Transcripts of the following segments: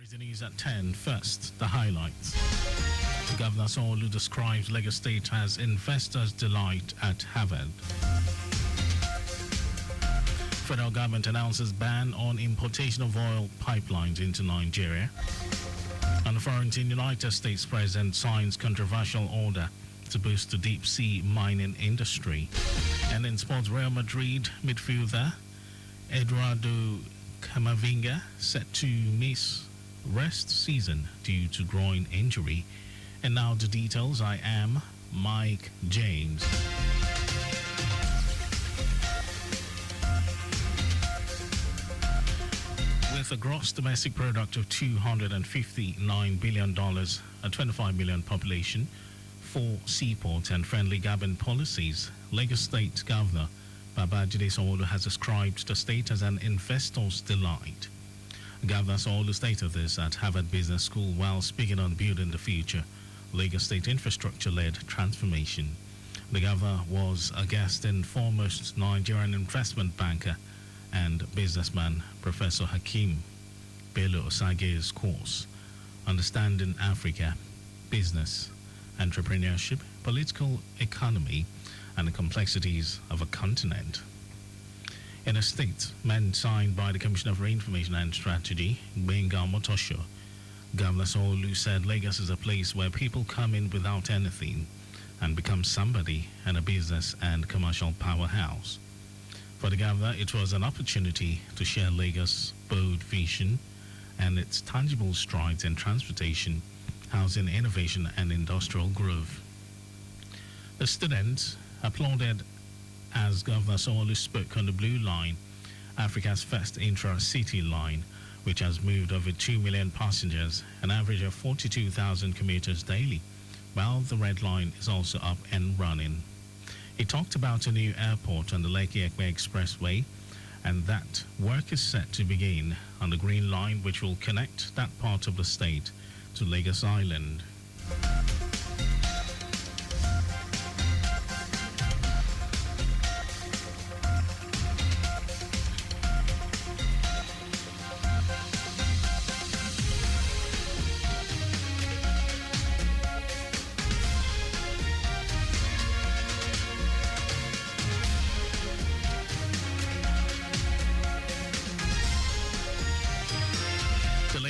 is the news at 10. First, the highlights. Governor Sanwo-Olu describes Lagos State as investors' delight at Harvard. Federal government announces ban on importation of oil pipelines into Nigeria. And the foreign United States president signs controversial order to boost the deep sea mining industry. And in sports, Real Madrid midfielder Eduardo Camavinga set to miss rest season due to groin injury. And now the details. I am Mike James. With a gross domestic product of $259 billion, a 25 million population, 4 seaports and friendly government policies, Lagos State Governor Babajide Sanwo-Olu has described the state as an investor's delight. Governor Sanwo-Olu stated this at Harvard Business School while speaking on building the future Lagos State infrastructure-led transformation. The governor was a guest in foremost Nigerian investment banker and businessman Professor Hakeem Bello Osage's course, Understanding Africa, Business, Entrepreneurship, Political Economy, and the Complexities of a Continent. In a statement signed by the Commissioner for Information and Strategy, Gbenga Omotosho, Governor Sanwo-Olu said Lagos is a place where people come in without anything and become somebody and a business and commercial powerhouse. For the governor, it was an opportunity to share Lagos' bold vision and its tangible strides in transportation, housing, innovation, and industrial growth. The students applauded as Governor Sanwo-Olu spoke on the Blue Line, Africa's first intra-city line, which has moved over 2 million passengers, an average of 42,000 commuters daily, while the Red Line is also up and running. He talked about a new airport on the Lekki-Ekpe Expressway and that work is set to begin on the Green Line, which will connect that part of the state to Lagos Island.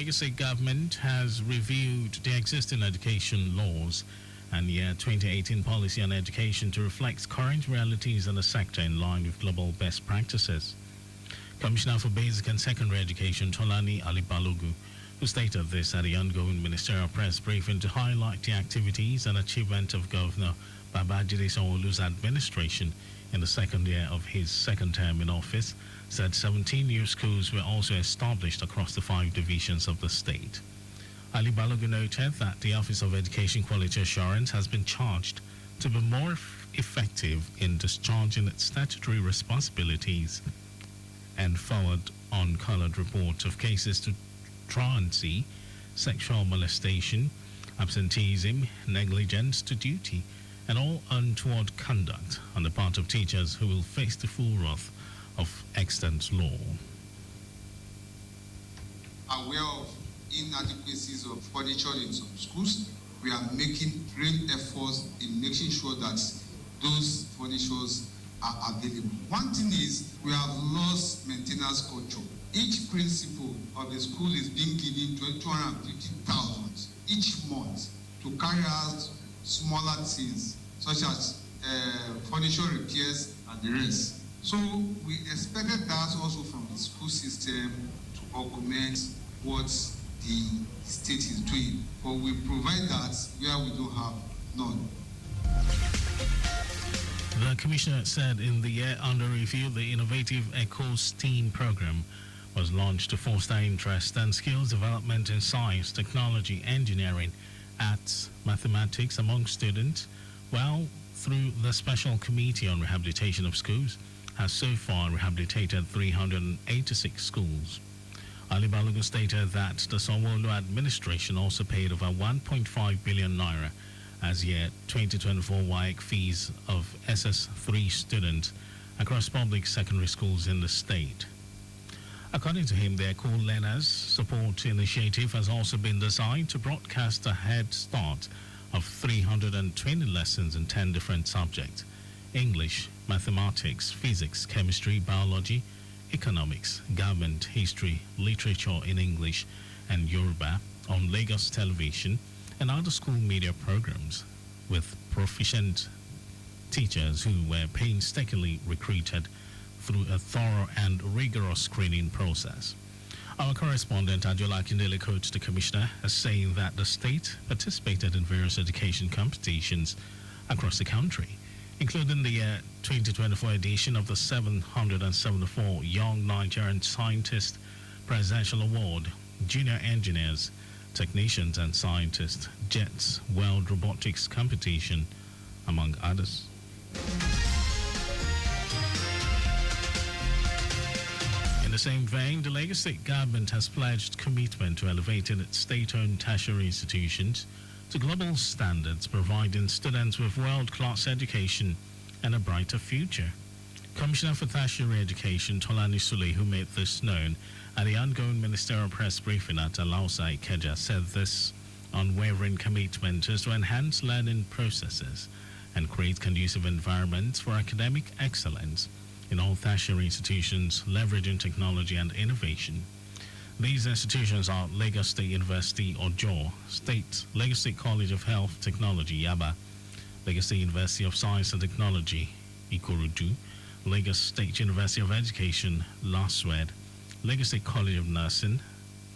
The State government has reviewed the existing education laws and year 2018 policy on education to reflect current realities in the sector in line with global best practices. Commissioner for Basic and Secondary Education Tolani Alibalogu, who stated this at the ongoing ministerial press briefing to highlight the activities and achievement of Governor Babajide Sanwo-Olu's administration in the second year of his second term in office, said 17 new schools were also established across the 5 divisions of the state. Ali Balogun noted that the Office of Education Quality Assurance has been charged to be more effective in discharging its statutory responsibilities and forward on colored reports of cases to truancy, sexual molestation, absenteeism, negligence to duty, and all untoward conduct on the part of teachers who will face the full wrath of extant law. Aware of inadequacies of furniture in some schools, we are making great efforts in making sure that those furnitures are available. One thing is we have lost maintenance culture. Each principal of the school is being given 250,000 each month to carry out smaller things such as furniture repairs and the rest. So we expected that also from the school system to augment what the state is doing. But we provide that where we don't have none. The Commissioner said in the year under review, the innovative ECO-STEAM program was launched to foster interest and skills development in science, technology, engineering, arts, mathematics among students, while through the Special Committee on Rehabilitation of Schools, has so far rehabilitated 386 schools. Ali Balogun stated that the Sanwo-Olu administration also paid over 1.5 billion naira as year 2024 WAEC fees of SS3 students across public secondary schools in the state. According to him, their Cool Learners Support Initiative has also been designed to broadcast a head start of 320 lessons in 10 different subjects: English, mathematics, physics, chemistry, biology, economics, government, history, literature in English and Yoruba on Lagos television and other school media programs, with proficient teachers who were painstakingly recruited through a thorough and rigorous screening process. Our correspondent Ajola Akindele quotes the commissioner as saying that the state participated in various education competitions across the country, including the 2024 edition of the 774 Young Nigerian Scientist Presidential Award, Junior Engineers, Technicians and Scientists, JETS World Robotics Competition, among others. In the same vein, the Lagos State government has pledged commitment to elevating its state-owned tertiary institutions to global standards, providing students with world-class education and a brighter future. Commissioner for Tertiary Education Tolani Sule, who made this known at the ongoing ministerial press briefing at Alausa Ikeja, said this unwavering commitment is to enhance learning processes and create conducive environments for academic excellence in all tertiary institutions, leveraging technology and innovation. These institutions are Lagos State University, Ojo, Lagos State College of Health Technology, Yaba, Lagos State University of Science and Technology, Ikorodu, Lagos State University of Education, Laswed, Lagos State College of Nursing,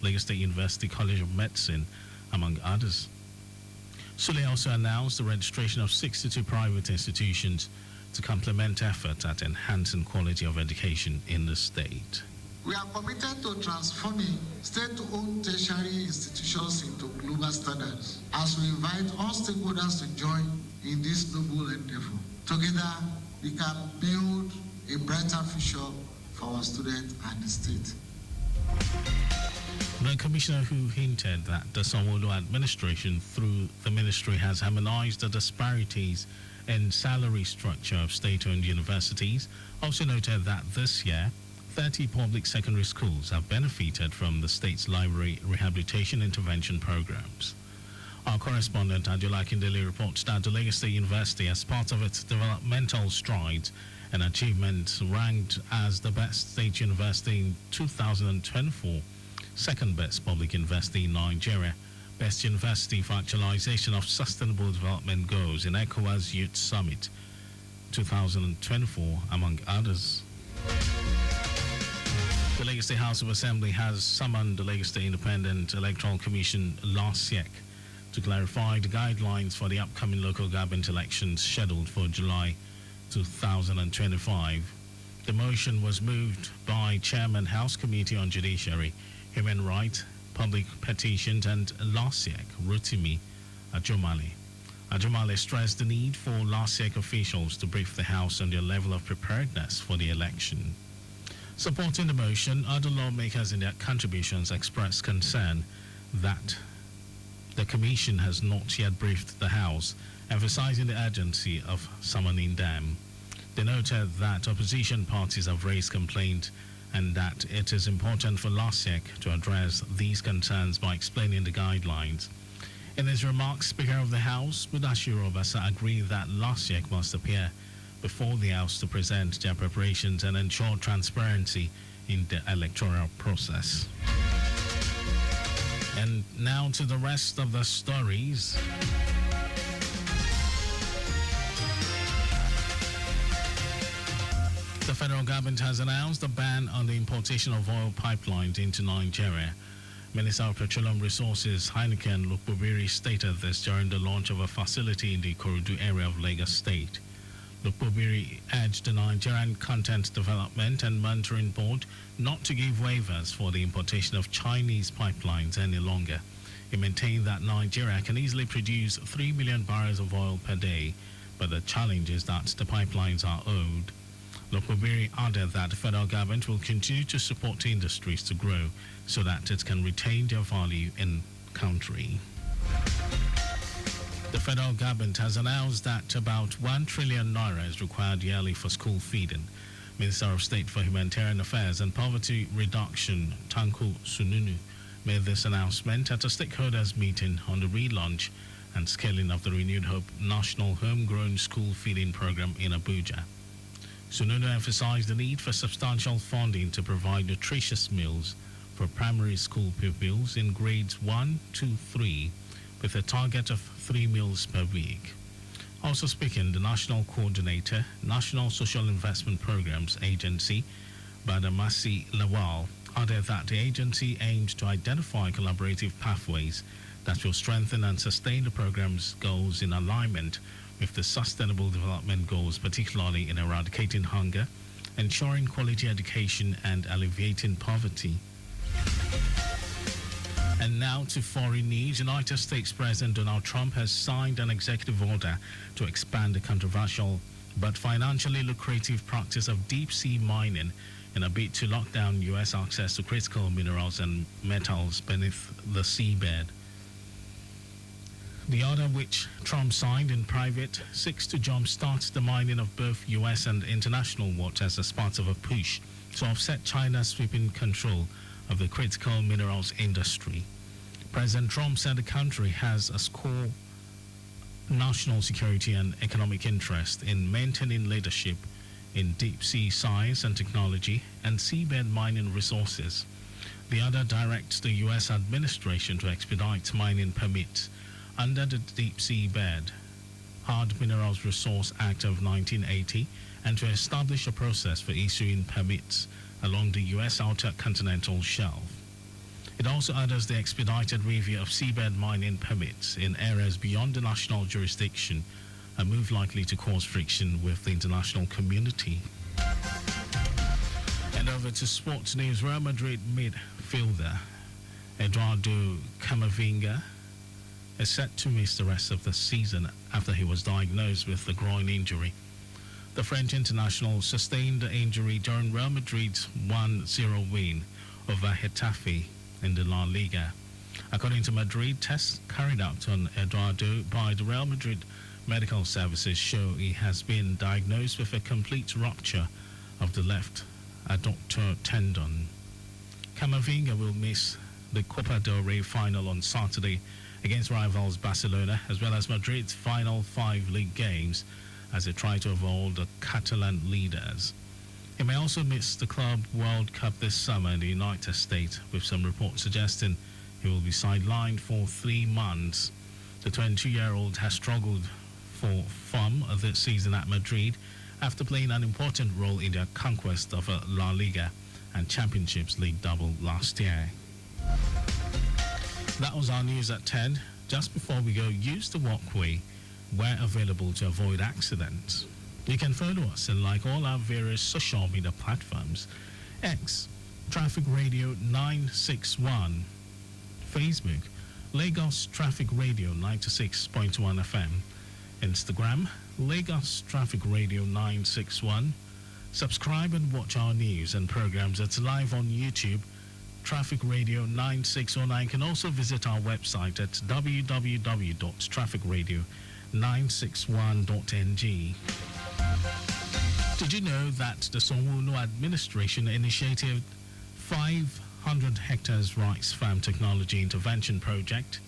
Lagos State University College of Medicine, among others. Sule also announced the registration of 62 private institutions to complement efforts at enhancing quality of education in the state. We are committed to transforming state-owned tertiary institutions into global standards as we invite all stakeholders to join in this noble endeavor. Together, we can build a brighter future for our students and the state. The commissioner, who hinted that the Sanwo-Olu administration through the ministry has harmonized the disparities in salary structure of state-owned universities, also noted that this year 30 public secondary schools have benefited from the state's library rehabilitation intervention programs. Our correspondent Ajola Akindele reports that the Lagos State University, as part of its developmental strides and achievements, ranked as the best state university in 2024, second best public university in Nigeria, best university for actualization of sustainable development goals in ECOWAS Youth Summit 2024, among others. The Lagos State House of Assembly has summoned the Lagos State Independent Electoral Commission, LASIEC, to clarify the guidelines for the upcoming local government elections scheduled for July 2025. The motion was moved by Chairman House Committee on Judiciary, Human Rights, Public Petitions and LASIEC, Rotimi Ajomale. Ajomale stressed the need for LASIEC officials to brief the House on their level of preparedness for the election. Supporting the motion, other lawmakers in their contributions expressed concern that the Commission has not yet briefed the House, emphasizing the urgency of summoning them. They noted that opposition parties have raised complaints and that it is important for LASIEC to address these concerns by explaining the guidelines. In his remarks, Speaker of the House, Mudashiru Obasa, agreed that LASIEC must appear before the House to present their preparations and ensure transparency in the electoral process. And now to the rest of the stories. The federal government has announced a ban on the importation of oil pipelines into Nigeria. Minister of Petroleum Resources Heineken Lukbobiri stated this during the launch of a facility in the Ikorodu area of Lagos State. Lukbobiri urged the Nigerian Content Development and Monitoring Board not to give waivers for the importation of Chinese pipelines any longer. He maintained that Nigeria can easily produce 3 million barrels of oil per day, but the challenge is that the pipelines are old. Lukbobiri added that the federal government will continue to support industries to grow so that it can retain their value in country. The federal government has announced that about 1 trillion naira is required yearly for school feeding. Minister of State for Humanitarian Affairs and Poverty Reduction, Tanko Sununu, made this announcement at a stakeholders meeting on the relaunch and scaling of the Renewed Hope National Homegrown School Feeding Program in Abuja. Sununu emphasized the need for substantial funding to provide nutritious meals for primary school pupils in grades 1 to 3, with a target of 3 meals per week. Also speaking, the National Coordinator, National Social Investment Programs Agency, Badamasi Lawal, added that the agency aims to identify collaborative pathways that will strengthen and sustain the program's goals in alignment with the Sustainable Development Goals, particularly in eradicating hunger, ensuring quality education, and alleviating poverty. And now to foreign news. United States President Donald Trump has signed an executive order to expand the controversial but financially lucrative practice of deep-sea mining in a bid to lock down U.S. access to critical minerals and metals beneath the seabed. The order, which Trump signed in private, seeks to jumpstart the mining of both U.S. and international waters as part of a push to offset China's sweeping control of the critical minerals industry. President Trump said the country has a core national security and economic interest in maintaining leadership in deep-sea science and technology and seabed mining resources. The order directs the U.S. administration to expedite mining permits under the Deep Sea Bed Hard Minerals Resource Act of 1980 and to establish a process for issuing permits along the U.S. Outer Continental Shelf. It also orders the expedited review of seabed mining permits in areas beyond the national jurisdiction, a move likely to cause friction with the international community. And over to sports news. Real Madrid midfielder Eduardo Camavinga is set to miss the rest of the season after he was diagnosed with a groin injury. The French international sustained the injury during Real Madrid's 1-0 win over Getafe in the La Liga. According to Madrid, tests carried out on Eduardo by the Real Madrid medical services show he has been diagnosed with a complete rupture of the left adductor tendon. Camavinga will miss the Copa del Rey final on Saturday against rivals Barcelona, as well as Madrid's final 5 league games as they try to avoid the Catalan leaders. He may also miss the Club World Cup this summer in the United States, with some reports suggesting he will be sidelined for 3 months. The 22-year-old has struggled for form this season at Madrid after playing an important role in their conquest of a La Liga and Championships League double last year. That was our news at 10. Just before we go, use the walkway where available to avoid accidents. You can follow us and like all our various social media platforms. X, Traffic Radio 961. Facebook, Lagos Traffic Radio 96.1 FM. Instagram, Lagos Traffic Radio 961. Subscribe and watch our news and programs. It's live on YouTube, Traffic Radio 9609. You can also visit our website at www.trafficradio961.ng. Did you know that the Sanwo-Olu administration initiated 500 hectares rice farm technology intervention project?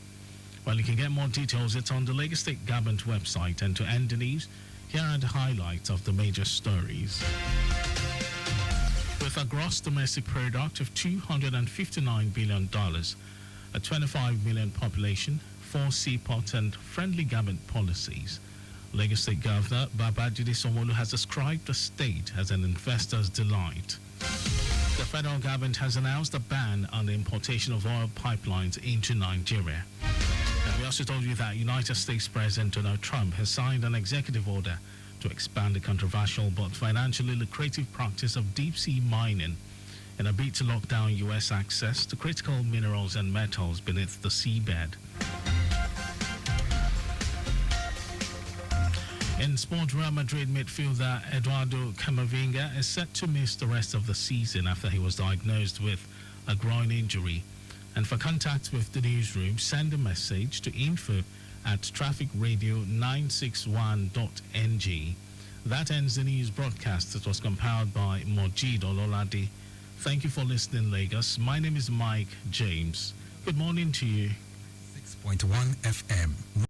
Well, you can get more details. It's on the Lagos State Government website. And to end the news, here are the highlights of the major stories. With a gross domestic product of $259 billion, a 25 million population, 4 seaports and friendly government policies, Lagos State Governor Babajide Sanwo-Olu has described the state as an investor's delight. The federal government has announced a ban on the importation of oil pipelines into Nigeria. And we also told you that United States President Donald Trump has signed an executive order to expand the controversial but financially lucrative practice of deep-sea mining in a bid to lock down U.S. access to critical minerals and metals beneath the seabed. In sport, Real Madrid midfielder Eduardo Camavinga is set to miss the rest of the season after he was diagnosed with a groin injury. And for contact with the newsroom, send a message to info@trafficradio961.ng. That ends the news broadcast. It was compiled by Mojid Ololade. Thank you for listening, Lagos. My name is Mike James. Good morning to you. 6.1 FM.